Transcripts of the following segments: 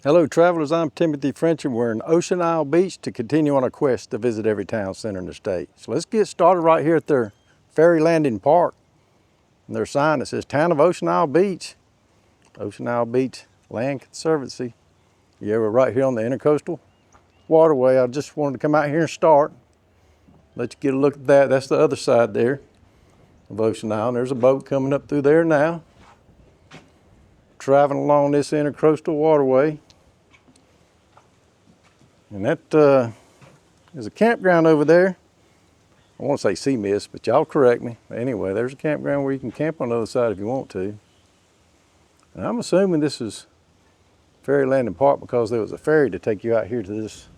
Hello travelers, I'm Timothy French and we're in Ocean Isle Beach to continue on a quest to visit every town center in the state. So let's get started right here at their ferry landing park. And their sign that says Town of Ocean Isle Beach. Ocean Isle Beach Land Conservancy. Yeah, we're right here on the Intercoastal Waterway. I just wanted to come out here and start. Let you get a look at that. That's the other side there of Ocean Isle. And there's a boat coming up through there now. Traveling along this Intercoastal Waterway. And that there's a campground over there. I want to say Sea Mist, but y'all correct me. Anyway, there's a campground where you can camp on the other side if you want to. And I'm assuming this is ferry landing park because there was a ferry to take you out here to this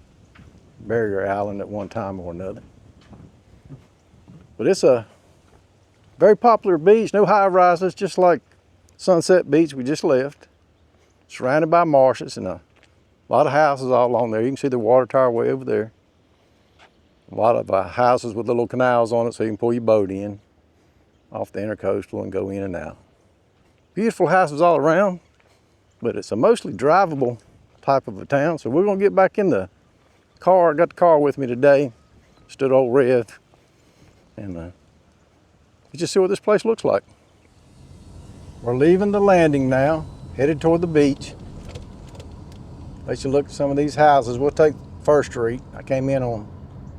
barrier island at one time or another. But it's a very popular beach, no high rises, just like Sunset Beach we just left. Surrounded by marshes and a lot of houses all along there. You can see the water tower way over there. A lot of houses with little canals on it so you can pull your boat in off the Intercoastal and go in and out. Beautiful houses all around, but it's a mostly drivable type of a town. So we're gonna get back in the car. I got the car with me today. Stood old Rev. And you just see what this place looks like. We're leaving the landing now, headed toward the beach. Let you look at some of these houses. We'll take First Street. I came in on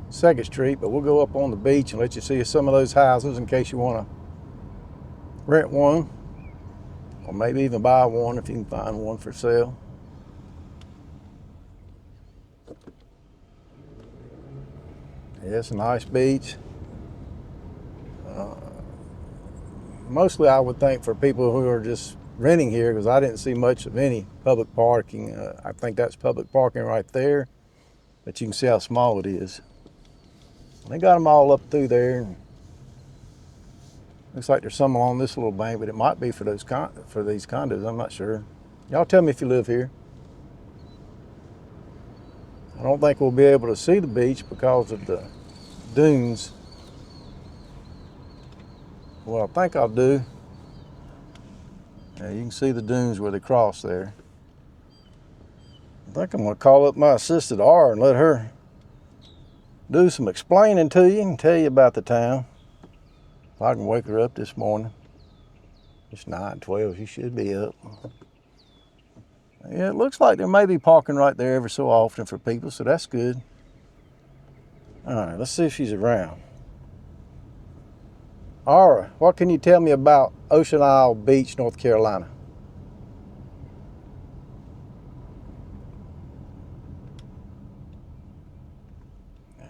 Second Street, but we'll go up on the beach and let you see some of those houses in case you want to rent one, or maybe even buy one if you can find one for sale. Yeah, it's a nice beach. Mostly I would think for people who are just renting here, because I didn't see much of any public parking. I think that's public parking right there, but you can see how small it is. They got them all up through there. Looks like there's some along this little bank, but it might be for these condos. I'm not sure. Y'all tell me if you live here. I don't think we'll be able to see the beach because of the dunes. Well, I think I'll do. Yeah, you can see the dunes where they cross there. I think I'm gonna call up my assistant R and let her do some explaining to you and tell you about the town. If I can wake her up this morning. It's 9:12, she should be up. Yeah, it looks like there may be parking right there every so often for people, so that's good. All right, let's see if she's around. Aura, what can you tell me about Ocean Isle Beach, North Carolina?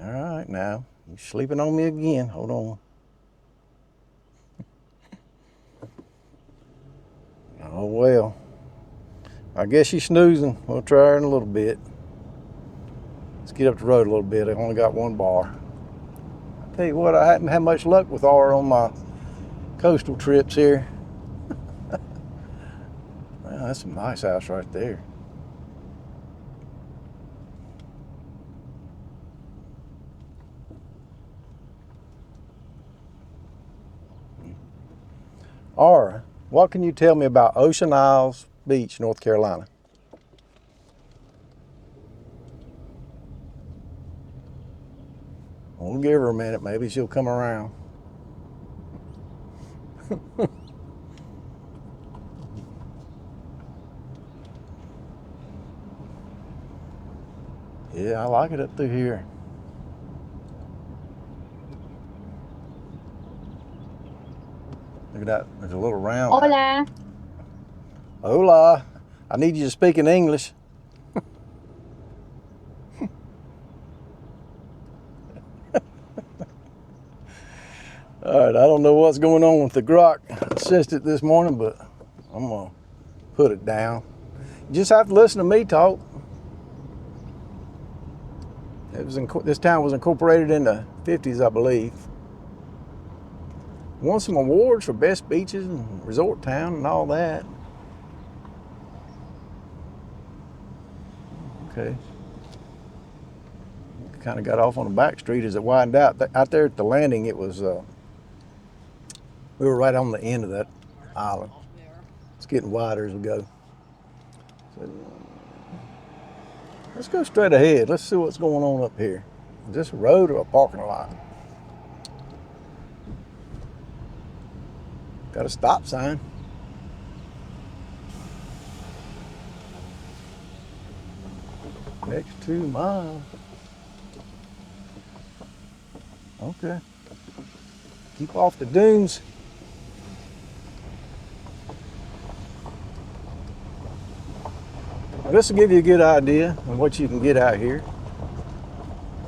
All right, now, you're sleeping on me again. Hold on. Oh, well. I guess she's snoozing. We'll try her in a little bit. Let's get up the road a little bit. I only got one bar. I tell you what, I hadn't had much luck with R on my coastal trips here. Well, that's a nice house right there. R, what can you tell me about Ocean Isle Beach, North Carolina? We'll give her a minute, maybe she'll come around. Yeah, I like it up through here. Look at that, there's a little round. Hola. Hola, I need you to speak in English. All right, I don't know what's going on with the grok. I sensed it this morning, but I'm gonna put it down. You just have to listen to me talk. This town was incorporated in the 50s, I believe. Won some awards for best beaches and resort town and all that. Okay. Kind of got off on the back street as it widened out. Out there at the landing, it was, we were right on the end of that island. It's getting wider as we go. So, Let's go straight ahead. Let's see what's going on up here. Is this a road or a parking lot? Got a stop sign. Next 2 miles. Okay. Keep off the dunes. Well, this will give you a good idea of what you can get out here.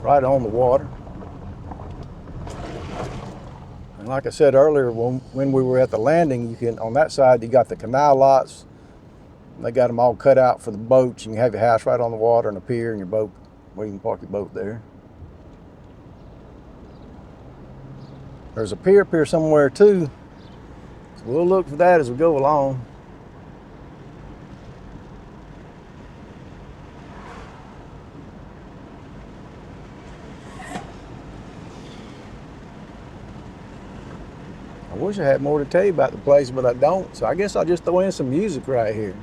Right on the water. And like I said earlier, when we were at the landing, you can, on that side, you got the canal lots. They got them all cut out for the boats. You can have your house right on the water and a pier and your boat, where you can park your boat there. There's a pier up here somewhere too. So we'll look for that as we go along. I wish I had more to tell you about the place, but I don't. So I guess I'll just throw in some music right here.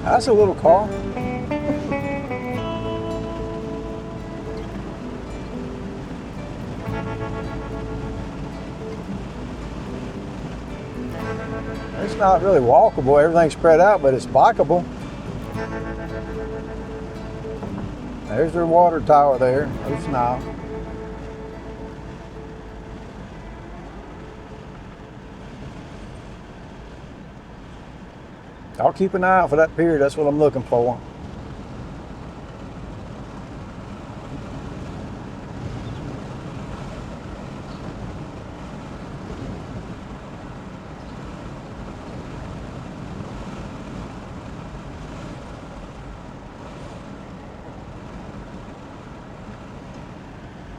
That's a little car. It's not really walkable, everything's spread out, but it's bikeable. There's their water tower there, Ocean Isle. I'll keep an eye out for that pier, that's what I'm looking for.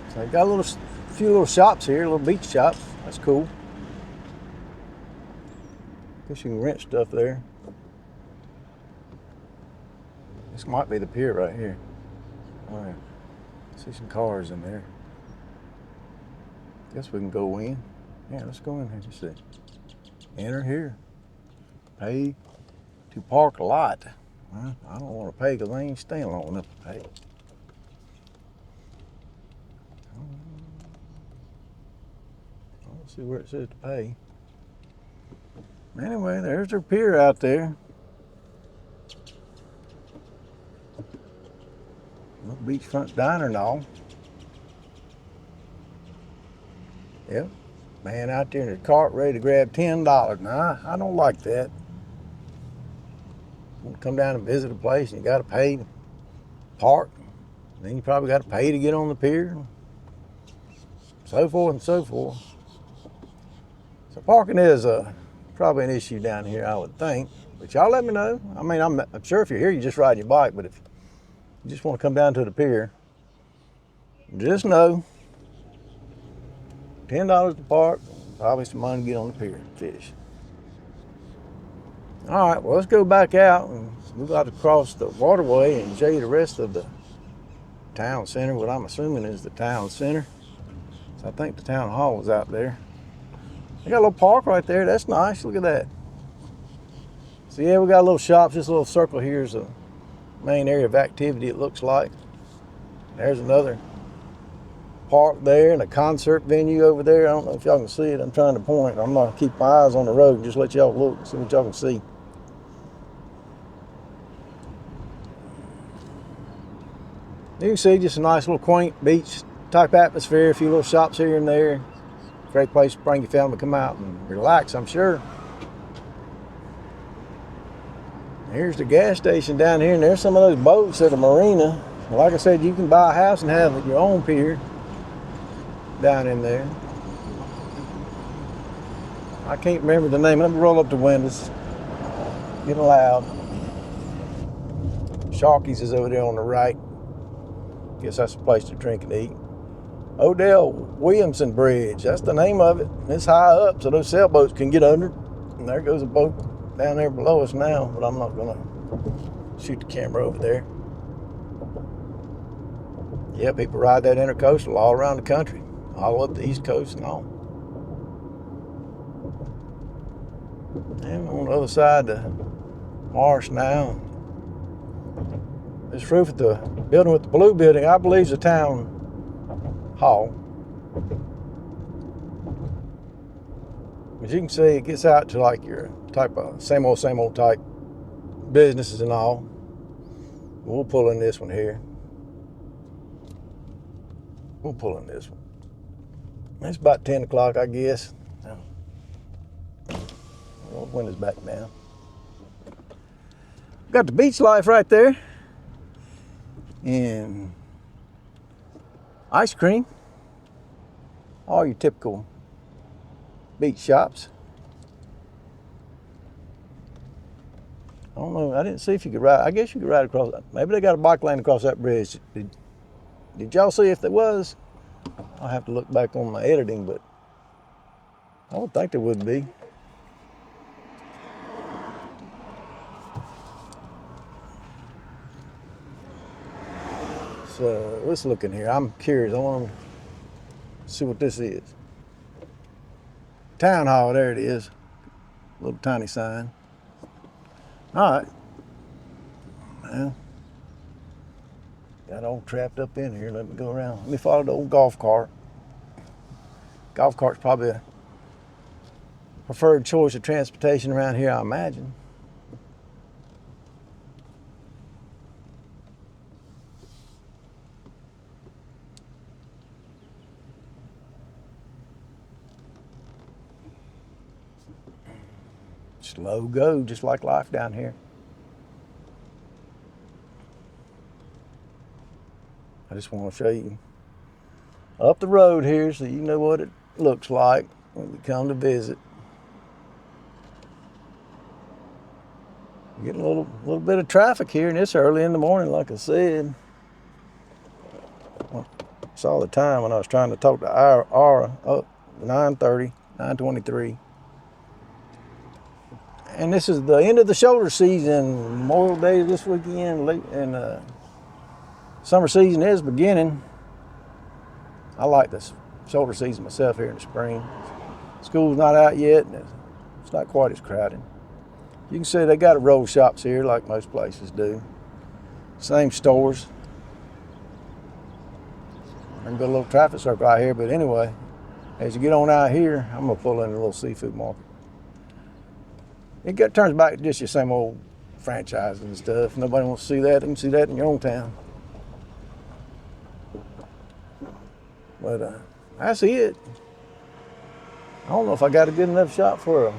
So they got a few little shops here, little beach shops. That's cool. Guess you can rent stuff there. This might be the pier right here. Oh yeah. See some cars in there. Guess we can go in. Yeah, let's go in here and see. Enter here. Pay to park a lot. Well, I don't want to pay because I ain't staying long enough to pay. Let's see where it says to pay. Anyway, there's their pier out there. Little beachfront diner and all. Yep. Man out there in the cart ready to grab $10. Nah, I don't like that. You want to come down and visit a place and you got to pay to park. Then you probably got to pay to get on the pier. So forth and so forth. So parking is probably an issue down here, I would think. But y'all let me know. I mean, I'm sure if you're here, you just ride your bike. But if you just want to come down to the pier, just know $10 to park, probably some money to get on the pier and fish. All right, well, let's go back out and we've got to cross the waterway and show you the rest of the town center, what I'm assuming is the town center. So I think the town hall was out there. They got a little park right there. That's nice. Look at that. So yeah, we got a little shops. This little circle here is a main area of activity, it looks like. There's another park there and a concert venue over there. I don't know if y'all can see it. I'm trying to point. I'm going to keep my eyes on the road and just let y'all look and see what y'all can see. You can see just a nice little quaint beach type atmosphere. A few little shops here and there. Great place to bring your family to come out and relax, I'm sure. Here's the gas station down here, and there's some of those boats at the marina. Like I said, you can buy a house and have your own pier down in there. I can't remember the name. Let me roll up the windows. Getting loud. Sharky's is over there on the right. Guess that's a place to drink and eat. Odell Williamson Bridge. That's the name of it. It's high up, so those sailboats can get under. And there goes a boat down there below us now, but I'm not going to shoot the camera over there. Yeah, people ride that intercoastal all around the country, all up the East Coast and all. And on the other side, the marsh now. This roof of the building with the blue building, I believe, is the town hall. As you can see, it gets out to like your type of same old type businesses and all. We'll pull in this one here. We'll pull in this one. It's about 10 o'clock, I guess. Well, the window's back now. Got the beach life right there. And ice cream. All your typical beach shops. I don't know. I didn't see if you could ride. I guess you could ride across. Maybe they got a bike lane across that bridge. Did y'all see if there was? I'll have to look back on my editing, but I would think there would be. So let's look in here. I'm curious. I want to see what this is. Town hall, there it is. Little tiny sign. All right. Well, got all trapped up in here. Let me go around. Let me follow the old golf cart. Golf cart's probably a preferred choice of transportation around here, I imagine. Slow go, just like life down here. I just want to show you up the road here so you know what it looks like when you come to visit. Getting a little bit of traffic here, and it's early in the morning, like I said. Well, it's all the time when I was trying to talk to Aura. Oh, 9:30, 9:23. And this is the end of the shoulder season. Memorial Day this weekend, and summer season is beginning. I like this shoulder season myself here in the spring. School's not out yet, and it's not quite as crowded. You can see they got roll shops here like most places do. Same stores. There's a little traffic circle out here, but anyway, as you get on out here, I'm gonna pull in a little seafood market. It turns back to just your same old franchises and stuff. If nobody wants to see that, they can see that in your own town. But that's it. I don't know if I got a good enough shot for a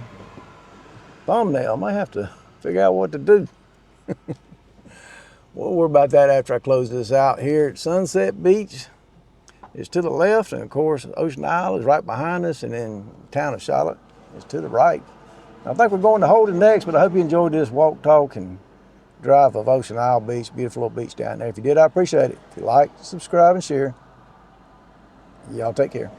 thumbnail. I might have to figure out what to do. We'll worry about that after I close this out. Here at Sunset Beach is to the left, and of course Ocean Isle is right behind us, and then the town of Charlotte is to the right. I think we're going to Holden next, but I hope you enjoyed this walk, talk, and drive of Ocean Isle Beach. Beautiful little beach down there. If you did, I appreciate it. If you like, subscribe, and share. Y'all take care.